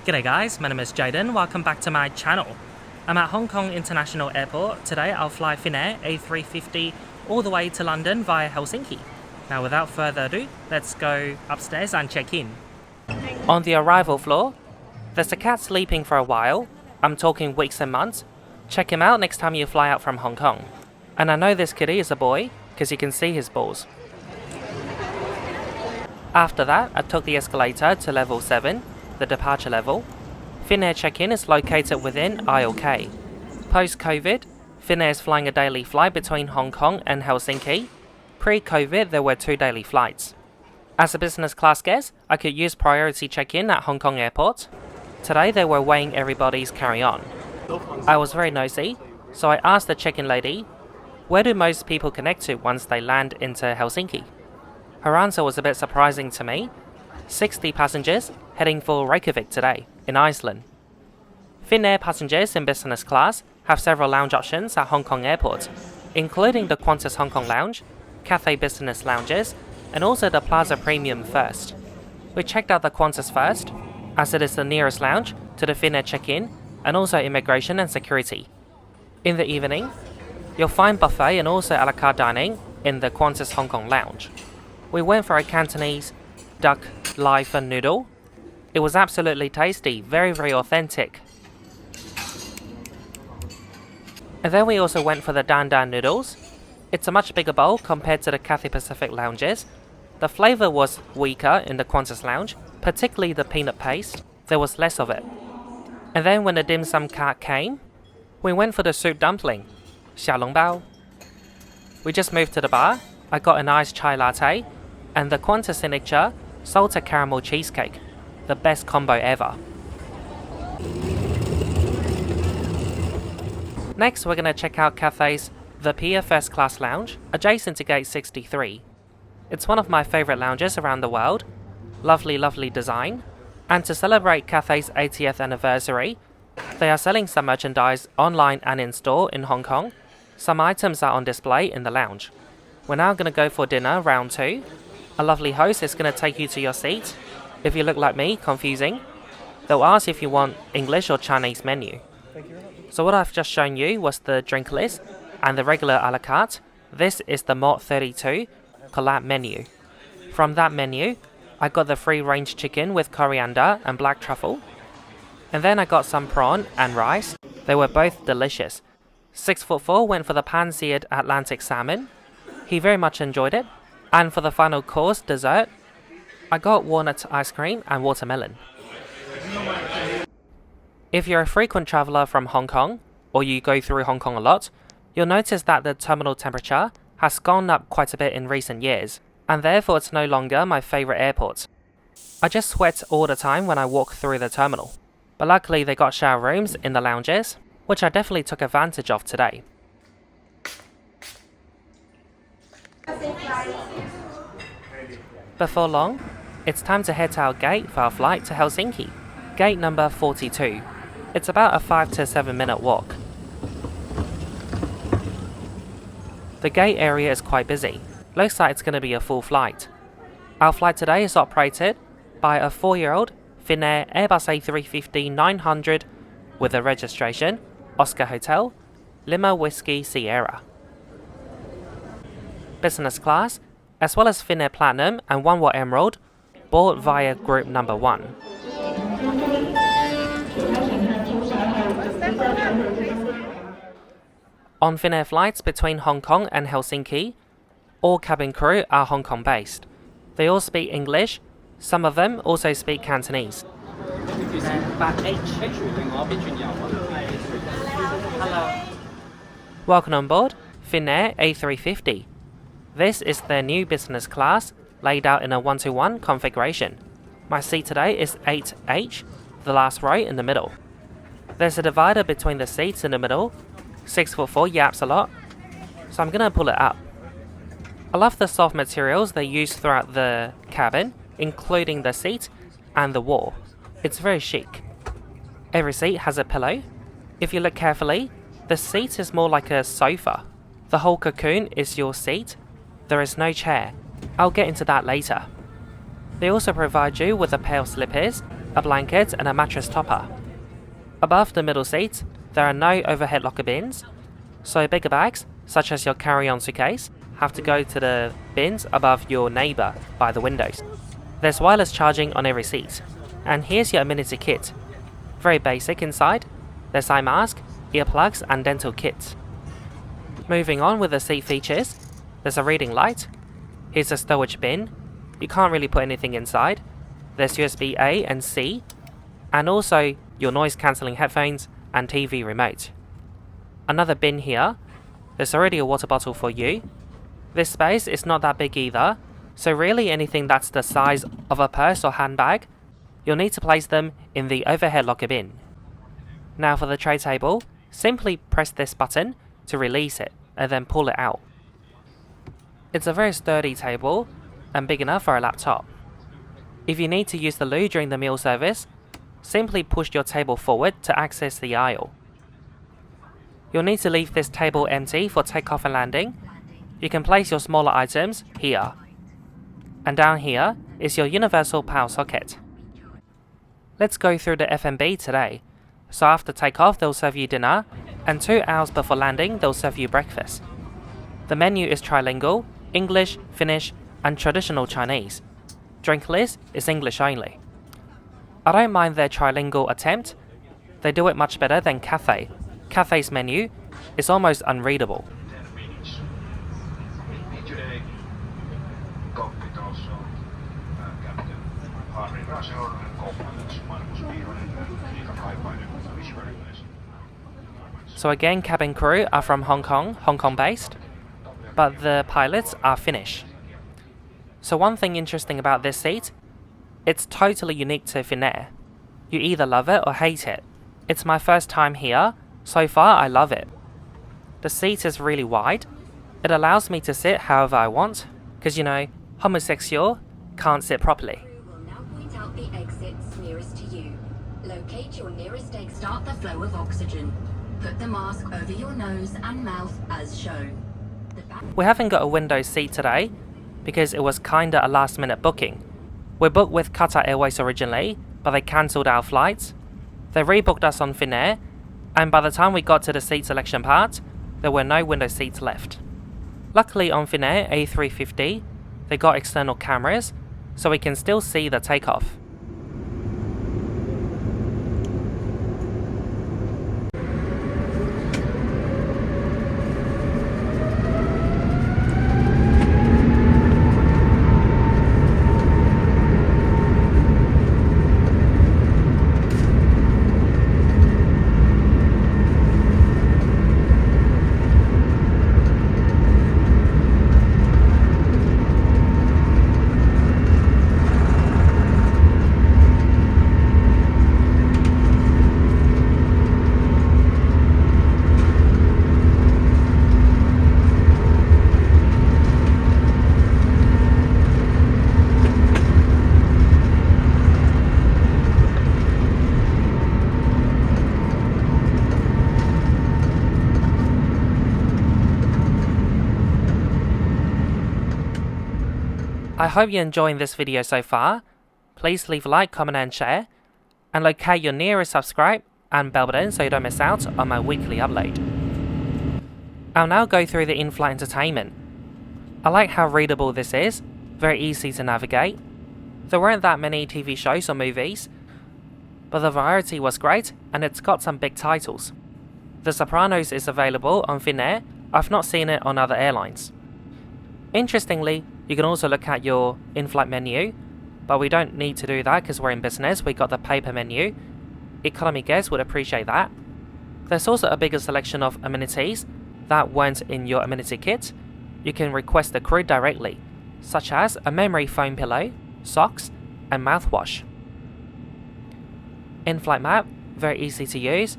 G'day guys, my name is Jaden, welcome back to my channel. I'm at Hong Kong International Airport. Today I'll fly Finnair A350 all the way to London via Helsinki. Now without further ado, let's go upstairs and check in. On the arrival floor, there's a cat sleeping for a while. I'm talking weeks and months. Check him out next time you fly out from Hong Kong. And I know this kitty is a boy, because you can see his balls. After that, I took the escalator to level 7, the departure level. Finnair check-in is located within aisle K. Post-COVID, Finnair is flying a daily flight between Hong Kong and Helsinki. Pre-COVID, there were 2 daily flights. As a business class guest, I could use priority check-in at Hong Kong Airport. Today, they were weighing everybody's carry-on. I was very nosy, so I asked the check-in lady, where do most people connect to once they land into Helsinki? Her answer was a bit surprising to me. 60 passengers heading for Reykjavik today, in Iceland. Finnair passengers in business class have several lounge options at Hong Kong Airport, including the Qantas Hong Kong Lounge, Cathay Business Lounges, and also the Plaza Premium First. We checked out the Qantas first, as it is the nearest lounge to the Finnair check-in and also immigration and security. In the evening, you'll find buffet and also a la carte dining in the Qantas Hong Kong Lounge. We went for a Cantonese duck lai fan noodle. It was absolutely tasty, very authentic. And then we also went for the dan dan noodles. It's a much bigger bowl compared to the Cathay Pacific lounges. The flavour was weaker in the Qantas lounge, particularly the peanut paste. There was less of it. And then when the dim sum cart came, we went for the soup dumpling, xiaolongbao. We just moved to the bar. I got a nice chai latte and the Qantas signature salted caramel cheesecake, the best combo ever. Next, we're going to check out Cathay's The Pier First Class Lounge, adjacent to Gate 63. It's one of my favourite lounges around the world. Lovely design. And to celebrate Cathay's 80th anniversary, they are selling some merchandise online and in store in Hong Kong. Some items are on display in the lounge. We're now going to go for dinner, round 2. A lovely host is going to take you to your seat. If you look like me, confusing, they'll ask if you want English or Chinese menu. So what I've just shown you was the drink list and the regular a la carte. This is the Mod 32 collab menu. From that menu, I got the free-range chicken with coriander and black truffle. And then I got some prawn and rice. They were both delicious. 6'4" went for the pan-seared Atlantic salmon. He very much enjoyed it. And for the final course, dessert, I got walnut ice cream and watermelon. If you're a frequent traveller from Hong Kong, or you go through Hong Kong a lot, you'll notice that the terminal temperature has gone up quite a bit in recent years, and therefore it's no longer my favourite airport. I just sweat all the time when I walk through the terminal, but luckily they got shower rooms in the lounges, which I definitely took advantage of today. Before long, it's time to head to our gate for our flight to Helsinki, gate number 42. It's about a 5 to 7 minute walk. The gate area is quite busy. Looks like it's going to be a full flight. Our flight today is operated by a 4-year-old Finnair Airbus A350-900 with a registration Oscar Hotel, Lima Whiskey Sierra. Business class, as well as Finnair Platinum and Oneworld Emerald, board via group number 1. On Finnair flights between Hong Kong and Helsinki, all cabin crew are Hong Kong based. They all speak English, some of them also speak Cantonese. Hello. Welcome on board Finnair A350. This is their new business class, laid out in a 1-to-1 configuration. My seat today is 8H, the last row in the middle. There's a divider between the seats in the middle. 6'4" yaps a lot, so I'm gonna pull it up. I love the soft materials they use throughout the cabin, including the seat and the wall. It's very chic. Every seat has a pillow. If you look carefully, the seat is more like a sofa. The whole cocoon is your seat. There is no chair. I'll get into that later. They also provide you with a pair of slippers a blanket and a mattress topper. Above the middle seat, there are no overhead locker bins, so bigger bags, such as your carry-on suitcase, have to go to the bins above your neighbour by the windows. There's wireless charging on every seat, and here's your amenity kit. Very basic inside. There's eye mask, earplugs and dental kits. Moving on with the seat features, there's a reading light, here's a storage bin, you can't really put anything inside, there's USB A and C, and also your noise cancelling headphones and TV remote. Another bin here, there's already a water bottle for you. This space is not that big either, so really anything that's the size of a purse or handbag, you'll need to place them in the overhead locker bin. Now for the tray table, simply press this button to release it and then pull it out. It's a very sturdy table and big enough for a laptop. If you need to use the loo during the meal service, simply push your table forward to access the aisle. You'll need to leave this table empty for takeoff and landing. You can place your smaller items here. And down here is your universal power socket. Let's go through the F&B today. So after takeoff they'll serve you dinner, and 2 hours before landing they'll serve you breakfast. The menu is trilingual, English, Finnish and traditional Chinese. Drink list is English only. I don't mind their trilingual attempt, they do it much better than Cathay. Cathay's menu is almost unreadable. So again, cabin crew are from Hong Kong based, but the pilots are Finnish. So one thing interesting about this seat, it's totally unique to Finnair. You either love it or hate it. It's my first time here, so far I love it. The seat is really wide, it allows me to sit however I want, because you know, homosexual can't sit properly. We'll now point out the exits nearest to you. Locate your nearest exit. Start the flow of oxygen. Put the mask over your nose and mouth as shown. We haven't got a window seat today because it was kinda a last minute booking. We booked with Cathay Airways originally, but they cancelled our flights. They rebooked us on Finnair, and by the time we got to the seat selection part, there were no window seats left. Luckily on Finnair A350, they got external cameras, so we can still see the takeoff. I hope you're enjoying this video so far. Please leave a like, comment and share, and locate your nearest subscribe and bell button so you don't miss out on my weekly upload. I'll now go through the in-flight entertainment. I like how readable this is, very easy to navigate. There weren't that many TV shows or movies, but the variety was great and it's got some big titles. The Sopranos is available on Finnair, I've not seen it on other airlines. Interestingly, you can also look at your in-flight menu, but we don't need to do that because we're in business, we got the paper menu. Economy guests would appreciate that. There's also a bigger selection of amenities that weren't in your amenity kit. You can request the crew directly, such as a memory foam pillow, socks, and mouthwash. In-flight map, very easy to use.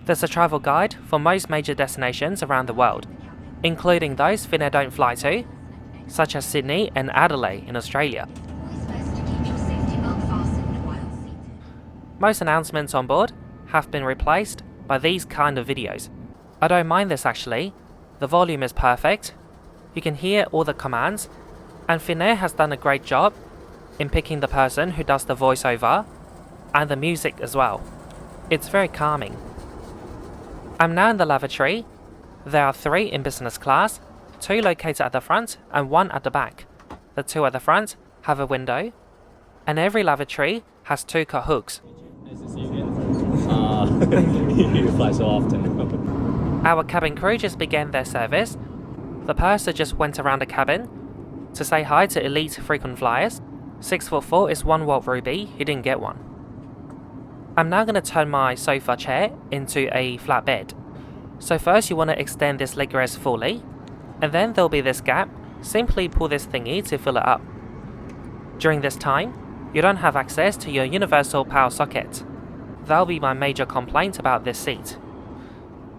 There's a travel guide for most major destinations around the world, including those Finnair don't fly to, such as Sydney and Adelaide in Australia. Most announcements on board have been replaced by these kind of videos. I don't mind this actually, the volume is perfect, you can hear all the commands, and Finnair has done a great job in picking the person who does the voiceover. and the music as well. It's very calming. I'm now in the lavatory. There are 3 in business class, 2 located at the front and 1 at the back. The 2 at the front have a window, and every lavatory has 2 cut hooks. Nice to see you again. You fly so often. Our cabin crew just began their service. The purser just went around the cabin to say hi to elite frequent flyers. 6'4" is 1 World Ruby, he didn't get one. I'm now going to turn my sofa chair into a flat bed. So first you want to extend this leg rest fully, and then there'll be this gap. Simply pull this thingy to fill it up. During this time, you don't have access to your universal power socket. That'll be my major complaint about this seat.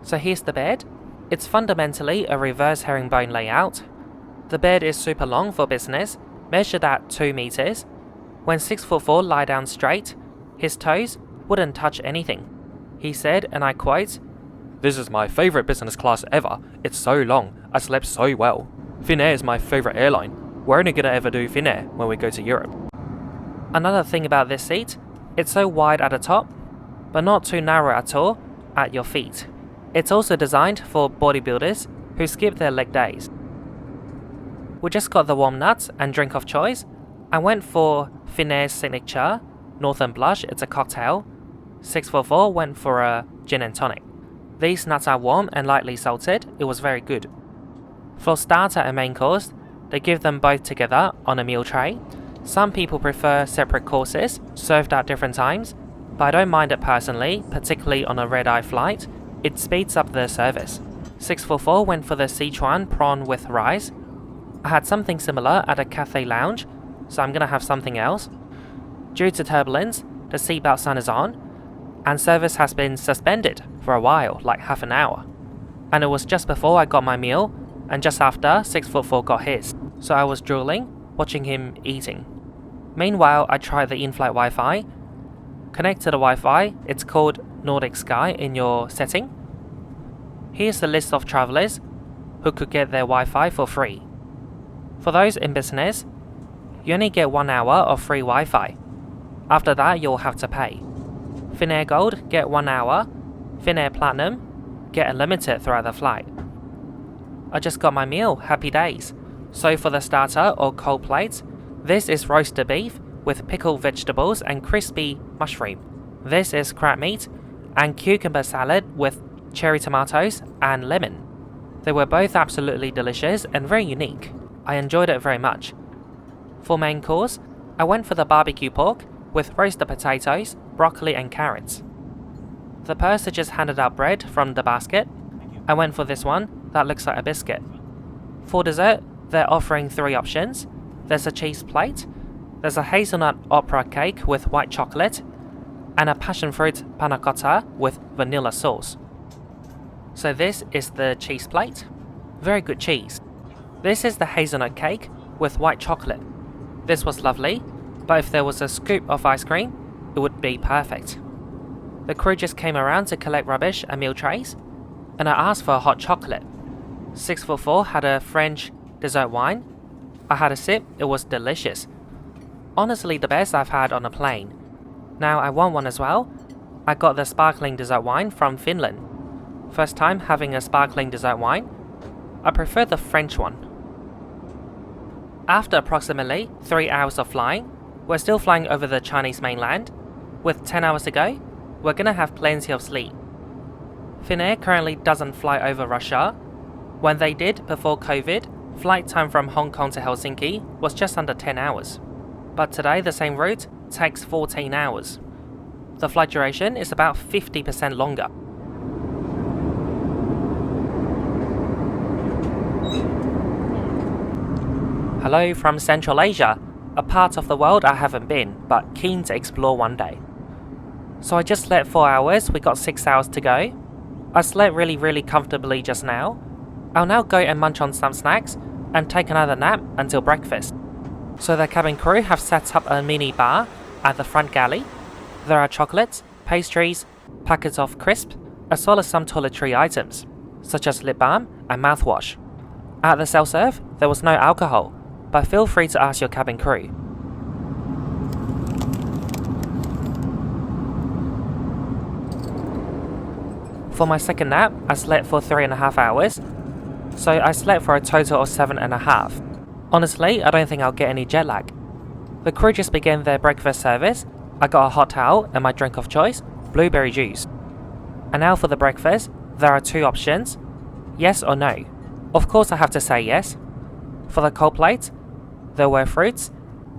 So here's the bed. It's fundamentally a reverse herringbone layout. The bed is super long for business, measured at 2 meters. When 6'4" lie down straight, his toes wouldn't touch anything. He said, and I quote, "This is my favorite business class ever. It's so long. I slept so well. Finnair is my favorite airline. We're only gonna ever do Finnair when we go to Europe." Another thing about this seat, it's so wide at the top, but not too narrow at all at your feet. It's also designed for bodybuilders who skip their leg days. We just got the warm nuts and drink of choice. I went for Finnair's signature, Northern Blush, it's a cocktail. 6'4" went for a gin and tonic. These nuts are warm and lightly salted, it was very good. For starter and main course, they give them both together on a meal tray. Some people prefer separate courses, served at different times, but I don't mind it personally, particularly on a red-eye flight. It speeds up the service. 6'4" went for the Sichuan prawn with rice. I had something similar at a Cathay lounge, so I'm gonna have something else. Due to turbulence, the seatbelt sign is on, and service has been suspended for a while, like half an hour. And it was just before I got my meal, and just after 6'4" got his, so I was drooling, watching him eating. Meanwhile, I tried the in-flight Wi-Fi. Connect to the Wi-Fi, it's called Nordic Sky in your setting. Here's the list of travellers who could get their Wi-Fi for free. For those in business, you only get 1 hour of free Wi-Fi. After that, you'll have to pay. Finnair Gold, get 1 hour. Finnair Platinum, get unlimited throughout the flight. I just got my meal, happy days. So for the starter or cold plates, this is roasted beef with pickled vegetables and crispy mushroom. This is crab meat and cucumber salad with cherry tomatoes and lemon. They were both absolutely delicious and very unique. I enjoyed it very much. For main course, I went for the barbecue pork with roasted potatoes, broccoli and carrots. The purser just handed out bread from the basket. I went for this one that looks like a biscuit. For dessert, they're offering 3 options. There's a cheese plate, there's a hazelnut opera cake with white chocolate, and a passion fruit panna cotta with vanilla sauce. So this is the cheese plate. Very good cheese. This is the hazelnut cake with white chocolate. This was lovely, but if there was a scoop of ice cream, it would be perfect. The crew just came around to collect rubbish and meal trays, and I asked for a hot chocolate. 6'4" had a French dessert wine. I had a sip, it was delicious. Honestly the best I've had on a plane. Now I want one as well. I got the sparkling dessert wine from Finland. First time having a sparkling dessert wine. I prefer the French one. After approximately 3 hours of flying, we're still flying over the Chinese mainland. With 10 hours to go, we're gonna have plenty of sleep. Finnair currently doesn't fly over Russia. When they did before COVID, flight time from Hong Kong to Helsinki was just under 10 hours. But today the same route takes 14 hours. The flight duration is about 50% longer. Hello from Central Asia, a part of the world I haven't been, but keen to explore one day. So I just slept 4 hours, we got 6 hours to go. I slept really comfortably just now. I'll now go and munch on some snacks and take another nap until breakfast. So the cabin crew have set up a mini bar at the front galley. There are chocolates, pastries, packets of crisps, as well as some toiletry items, such as lip balm and mouthwash. At the self-serve, there was no alcohol, but feel free to ask your cabin crew. For my second nap, I slept for 3.5 hours, so I slept for a total of 7.5. Honestly, I don't think I'll get any jet lag. The crew just began their breakfast service. I got a hot towel and my drink of choice, blueberry juice. And now for the breakfast, there are two options, yes or no. Of course I have to say yes. For the cold plate, there were fruits,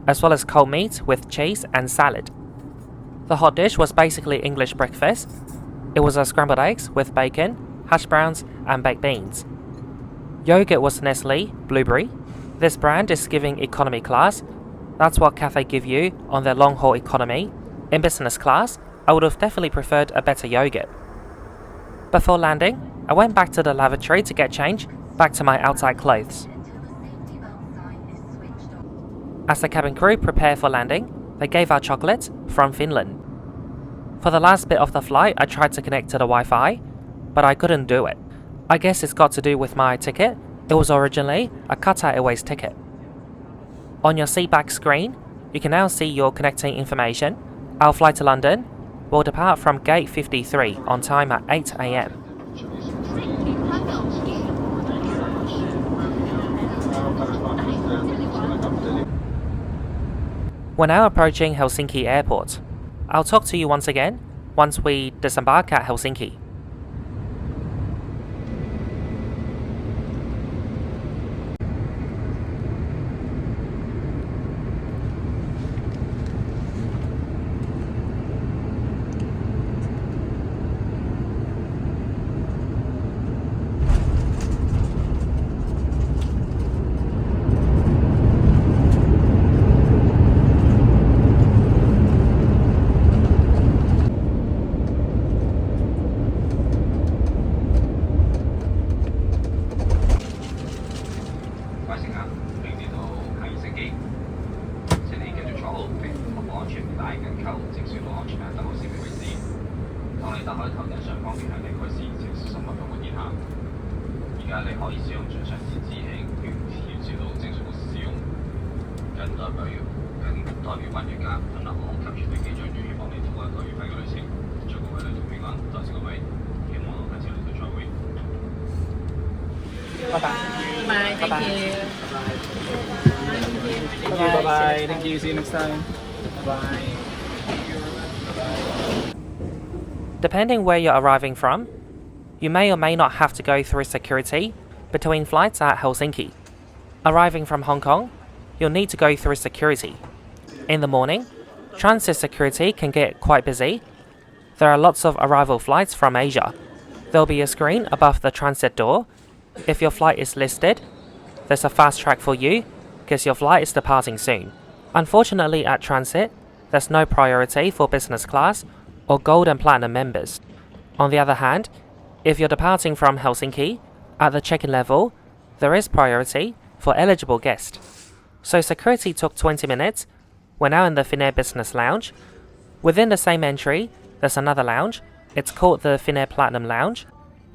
as well as cold meat with cheese and salad. The hot dish was basically English breakfast. It was a scrambled eggs with bacon, hash browns and baked beans. Yogurt was Nestle Blueberry. This brand is giving economy class. That's what Cathay give you on their long haul economy. In business class, I would have definitely preferred a better yogurt. Before landing, I went back to the lavatory to get changed, back to my outside clothes. As the cabin crew prepared for landing, they gave out chocolates from Finland. For the last bit of the flight, I tried to connect to the Wi-Fi, but I couldn't do it. I guess it's got to do with my ticket. It was originally a Cathay Airways ticket. On your seatback screen, you can now see your connecting information. Our flight to London will depart from gate 53 on time at 8 AM. We're now approaching Helsinki Airport. I'll talk to you once again once we disembark at Helsinki. Bye. Thank you. Bye-bye. Thank you. See you next time. Bye. Depending where you're arriving from, you may or may not have to go through security between flights at Helsinki. Arriving from Hong Kong, you'll need to go through security. In the morning, transit security can get quite busy. There are lots of arrival flights from Asia. There'll be a screen above the transit door. If your flight is listed, there's a fast track for you because your flight is departing soon. Unfortunately at transit, there's no priority for business class or gold and platinum members. On the other hand, if you're departing from Helsinki, at the check-in level, there is priority for eligible guests. So security took 20 minutes. We're now in the Finnair Business Lounge. Within the same entry, there's another lounge. It's called the Finnair Platinum Lounge.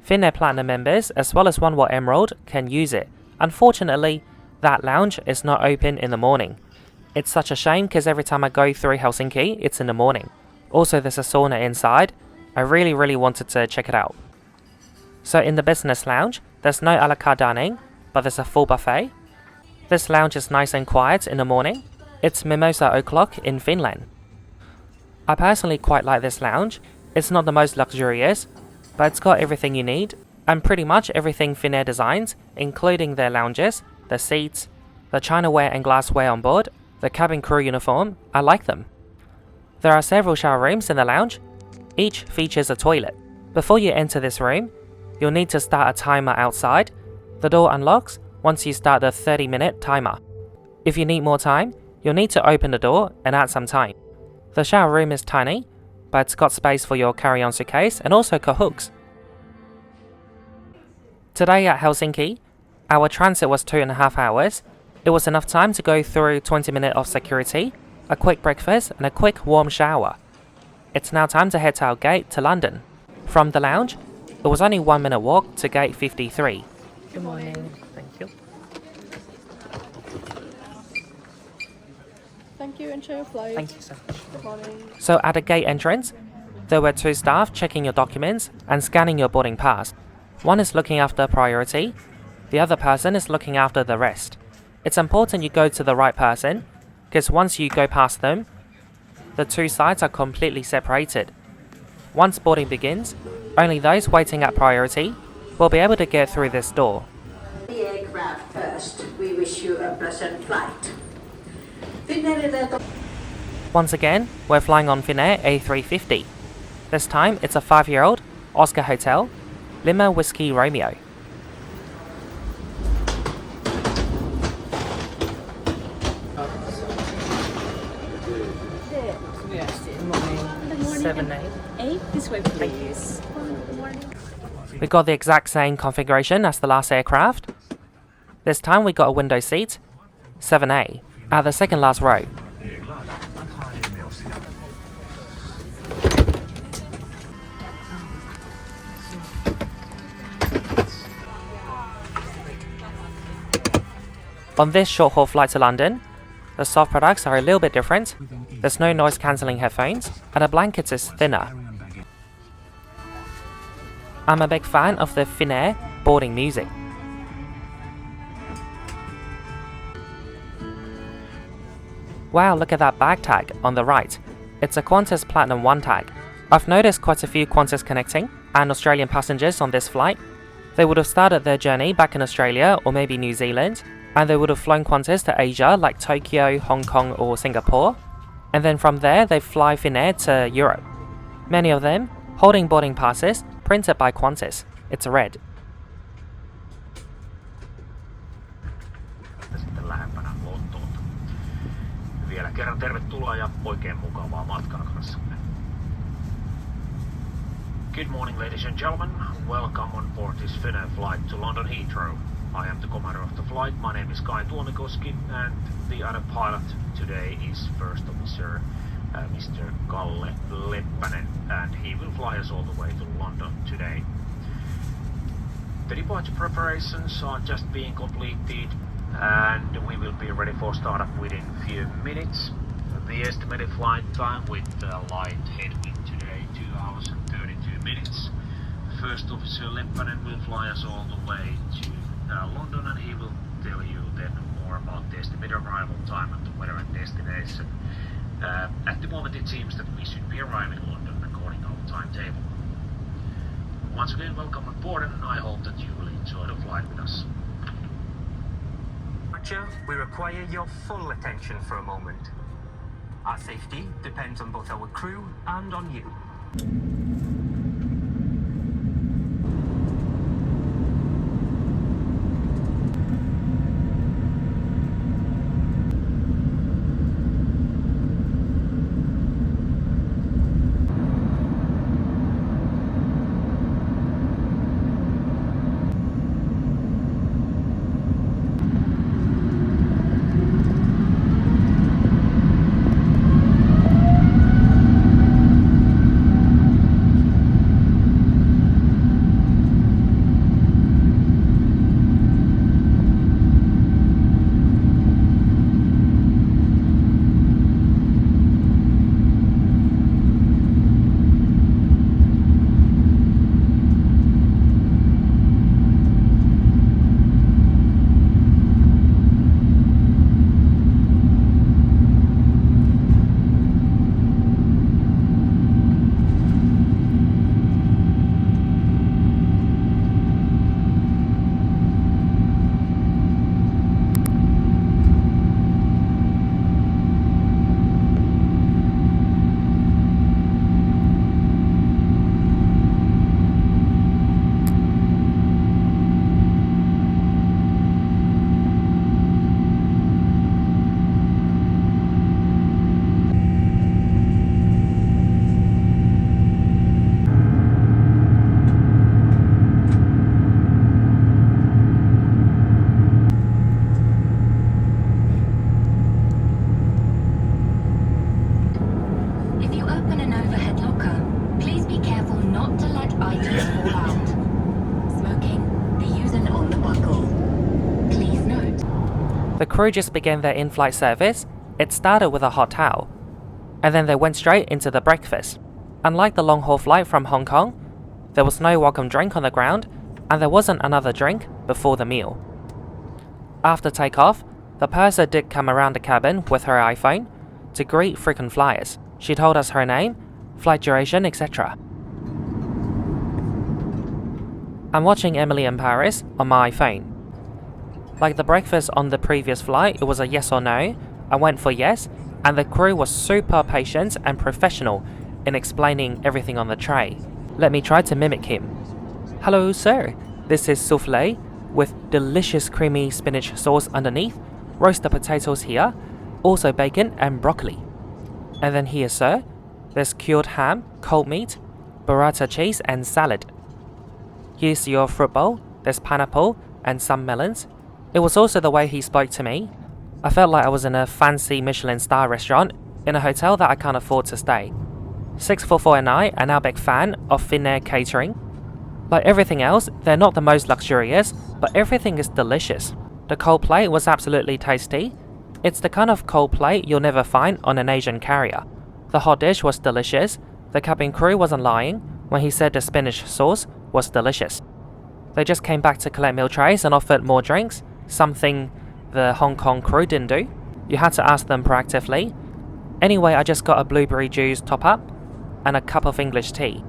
Finnair Platinum members, as well as Oneworld Emerald, can use it. Unfortunately, that lounge is not open in the morning. It's such a shame because every time I go through Helsinki, it's in the morning. Also, there's a sauna inside. I really wanted to check it out. So in the business lounge, there's no a la carte dining, but there's a full buffet. This lounge is nice and quiet in the morning. It's Mimosa O'Clock in Finland. I personally quite like this lounge. It's not the most luxurious, but it's got everything you need, and pretty much everything Finnair designs, including their lounges, the seats, the chinaware and glassware on board, the cabin crew uniform. I like them. There are several shower rooms in the lounge. Each features a toilet. Before you enter this room, you'll need to start a timer outside. The door unlocks once you start the 30-minute timer. If you need more time, you'll need to open the door and add some time. The shower room is tiny, but it's got space for your carry-on suitcase and also kahooks. Today at Helsinki, our transit was 2.5 hours. It was enough time to go through 20 minutes of security, a quick breakfast and a quick warm shower. It's now time to head to our gate to London. From the lounge, it was only 1 minute walk to gate 53. Good morning. Thank you. Thank you. Enjoy your flight. Thank you so much. Good morning. So at the gate entrance, There were 2 staff checking your documents and scanning your boarding pass. One is looking after priority, the other person is looking after the rest. It's important you go to the right person, because once you go past them, the 2 sides are completely separated. Once boarding begins, only those waiting at priority will be able to get through this door. The aircraft first. We wish you a pleasant flight. Once again, we're flying on Finnair A350. This time it's a 5-year-old Oscar Hotel, Lima Whiskey Romeo. Seven, eight. This way, please. We got the exact same configuration as the last aircraft. This time we got a window seat, 7A, at the second last row. On this short-haul flight to London, the soft products are a little bit different. There's no noise-cancelling headphones, and the blanket is thinner. I'm a big fan of the Finnair boarding music. Wow, look at that bag tag on the right. It's a Qantas Platinum 1 tag. I've noticed quite a few Qantas connecting and Australian passengers on this flight. They would have started their journey back in Australia or maybe New Zealand, and they would have flown Qantas to Asia like Tokyo, Hong Kong or Singapore, and then from there they fly Finnair to Europe. Many of them holding boarding passes printed by Qantas. It's red. Sitten lähempänä Lontoota. Vielä kerran tervetuloa ja oikein mukavaa matkaa kanssamme. Good morning, ladies and gentlemen. Welcome on board this Finnair flight to London Heathrow. I am the commander of the flight. My name is Kai Tuomikoski, and the other pilot today is First Officer Mr. Kalle Leppänen, and he will fly us all the way to London today. The departure preparations are just being completed, and we will be ready for startup within a few minutes. The estimated flight time with light headwind today, 2 hours and 32 minutes. First Officer Leppänen will fly us all the way to London, and he will tell you then more about the estimated arrival time and the weather and destination. At the moment it seems that we should be arriving in London according to our timetable. Once again, welcome on board, and I hope that you will enjoy the flight with us. Roger, we require your full attention for a moment. Our safety depends on both our crew and on you. The crew just began their in-flight service. It started with a hot towel, and then they went straight into the breakfast. Unlike the long-haul flight from Hong Kong, there was no welcome drink on the ground, and there wasn't another drink before the meal. After takeoff, the purser did come around the cabin with her iPhone to greet frequent flyers. She told us her name, flight duration, etc. I'm watching Emily in Paris on my iPhone. Like the breakfast on the previous flight, it was a yes or no. I went for yes, and the crew was super patient and professional in explaining everything on the tray. Let me try to mimic him. Hello sir, this is souffle with delicious creamy spinach sauce underneath, roasted potatoes here, also bacon and broccoli. And then here sir, there's cured ham, cold meat, burrata cheese and salad. Here's your fruit bowl, there's pineapple and some melons. It was also the way he spoke to me. I felt like I was in a fancy Michelin star restaurant in a hotel that I can't afford to stay. 644 and I are now big fan of Finnair catering. Like everything else, they're not the most luxurious, but everything is delicious. The cold plate was absolutely tasty. It's the kind of cold plate you'll never find on an Asian carrier. The hot dish was delicious. The cabin crew wasn't lying when he said the spinach sauce was delicious. They just came back to collect meal trays and offered more drinks, something the Hong Kong crew didn't do. You had to ask them proactively. Anyway, I just got a blueberry juice top up and a cup of English tea.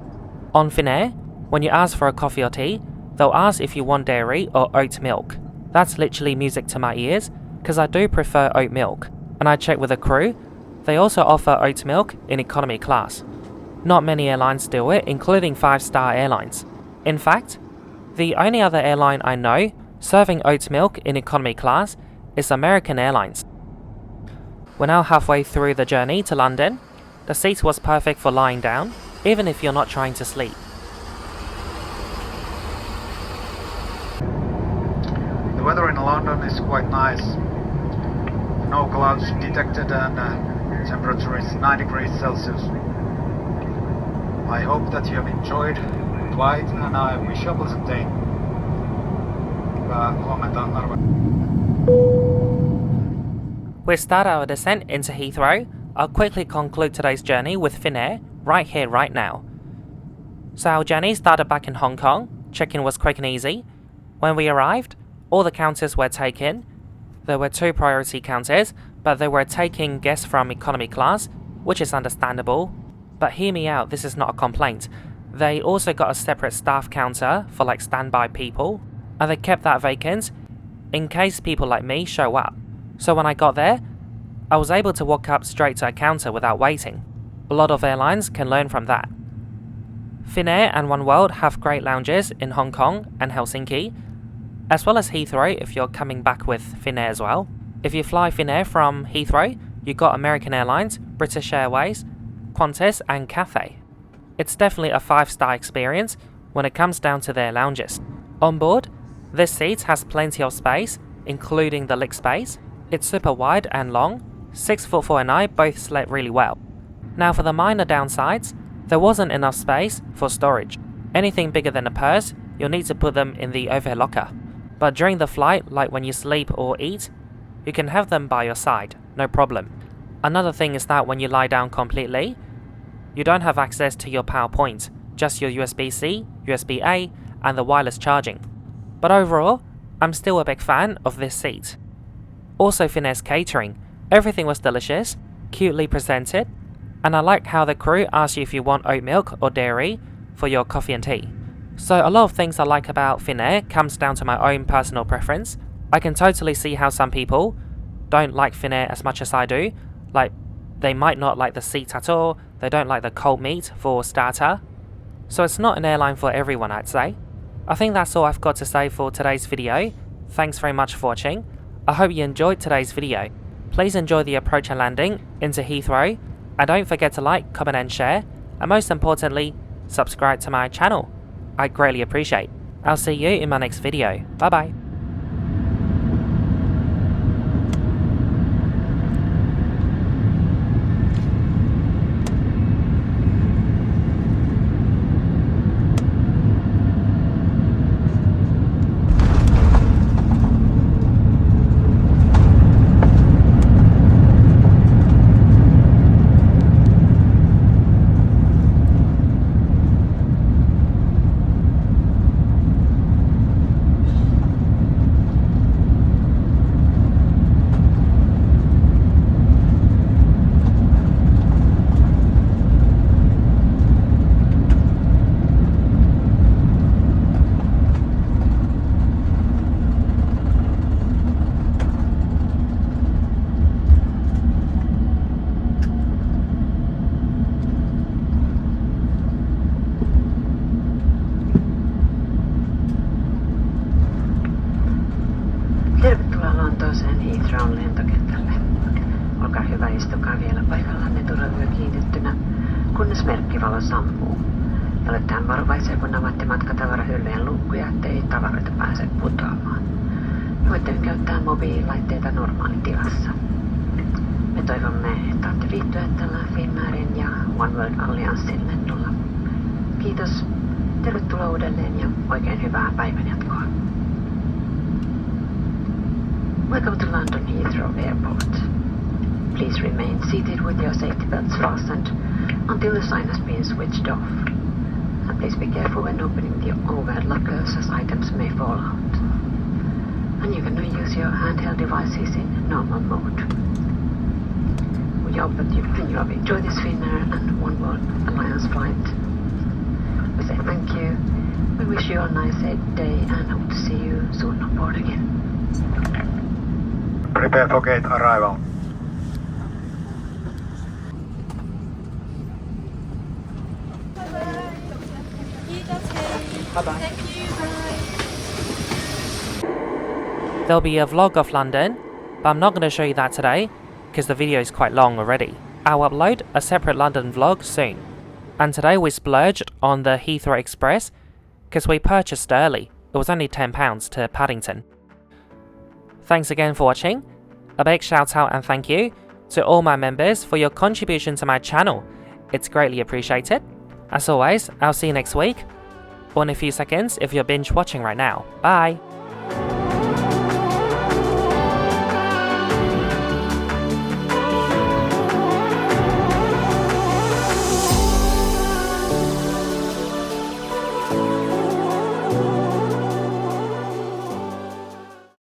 On Finnair, when you ask for a coffee or tea, they'll ask if you want dairy or oat milk. That's literally music to my ears, because I do prefer oat milk. And I checked with the crew, they also offer oat milk in economy class. Not many airlines do it, including 5-star airlines. In fact, the only other airline I know serving oat milk in economy class is American Airlines. We're now halfway through the journey to London. The seat was perfect for lying down, even if you're not trying to sleep. The weather in London is quite nice. No clouds detected and temperature is 9 degrees Celsius. I hope that you have enjoyed the flight and I wish you a pleasant day. We start our descent into Heathrow. I'll quickly conclude today's journey with Finnair right here, right now. So our journey started back in Hong Kong. Check-in was quick and easy. When we arrived, all the counters were taken. There were 2 priority counters, but they were taking guests from economy class, which is understandable. But hear me out, this is not a complaint. They also got a separate staff counter for like standby people, and they kept that vacant in case people like me show up. So when I got there, I was able to walk up straight to a counter without waiting. A lot of airlines can learn from that. Finnair and oneworld have great lounges in Hong Kong and Helsinki, as well as Heathrow if you're coming back with Finnair as well. If you fly Finnair from Heathrow, you got American Airlines, British Airways, Qantas and Cathay. It's definitely a 5-star experience when it comes down to their lounges. On board, this seat has plenty of space, including the leg space. It's super wide and long. 6'4" and I both slept really well. Now for the minor downsides, there wasn't enough space for storage. Anything bigger than a purse, you'll need to put them in the overhead locker. But during the flight, like when you sleep or eat, you can have them by your side, no problem. Another thing is that when you lie down completely, you don't have access to your power point, just your USB-C, USB-A, and the wireless charging. But overall, I'm still a big fan of this seat. Also Finnair's catering, everything was delicious, cutely presented, and I like how the crew asks you if you want oat milk or dairy for your coffee and tea. So a lot of things I like about Finnair comes down to my own personal preference. I can totally see how some people don't like Finnair as much as I do. Like, they might not like the seat at all, they don't like the cold meat for starter. So it's not an airline for everyone, I'd say. I think that's all I've got to say for today's video. Thanks very much for watching. I hope you enjoyed today's video. Please enjoy the approach and landing into Heathrow, and don't forget to like, comment and share, and most importantly, subscribe to my channel. I'd greatly appreciate. I'll see you in my next video. Bye bye. jos merkkivalo sammuu. Ja olette varovaisia, kun avaatte matkatavarahyllyjen luukkuja, ettei tavaroita pääse putoamaan. Voitte käyttää mobiililaitteita normaalitilassa. Me toivomme, että olette viihtyä tällä Finnairin ja One World Allianssin lennolla. Kiitos, tervetuloa uudelleen ja oikein hyvää päivänjatkoa. Welcome to London Heathrow Airport. Please remain seated with your safety belts fastened until the sign has been switched off. And please be careful when opening the overhead lockers as items may fall out. And you can use your handheld devices in normal mode. We hope that you have enjoyed this Finnair and One World Alliance flight. We say thank you. We wish you a nice day and hope to see you soon on board again. Prepare for gate arrival. There'll be a vlog of London, but I'm not going to show you that today because the video is quite long already. I'll upload a separate London vlog soon. And today we splurged on the Heathrow Express because we purchased early. It was only £10 to Paddington. Thanks again for watching. A big shout out and thank you to all my members for your contribution to my channel. It's greatly appreciated. As always, I'll see you next week, or in a few seconds if you're binge watching right now. Bye!